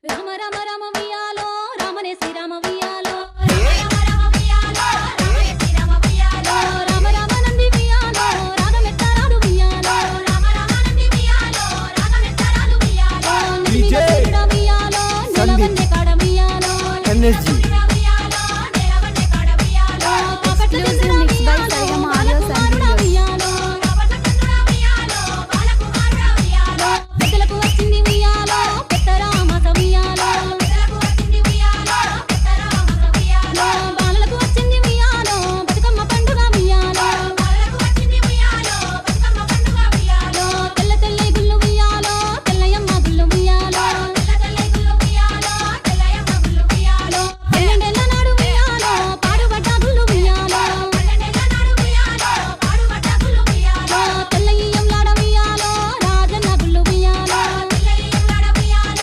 రామ రామ రామ వియాలో రామనే శ్రీరామ వియాలో రామ రామ వియాలో రామనే శ్రీరామ వియాలో రామ రామ నంది వియాలో రాగమెత్తరాలు వియాలో రామ రామ నంది వియాలో రాగమెత్తరాలు వియాలో నిమిష వియాలో నిలవన్నే కాడ వియాలో ఎనర్జీ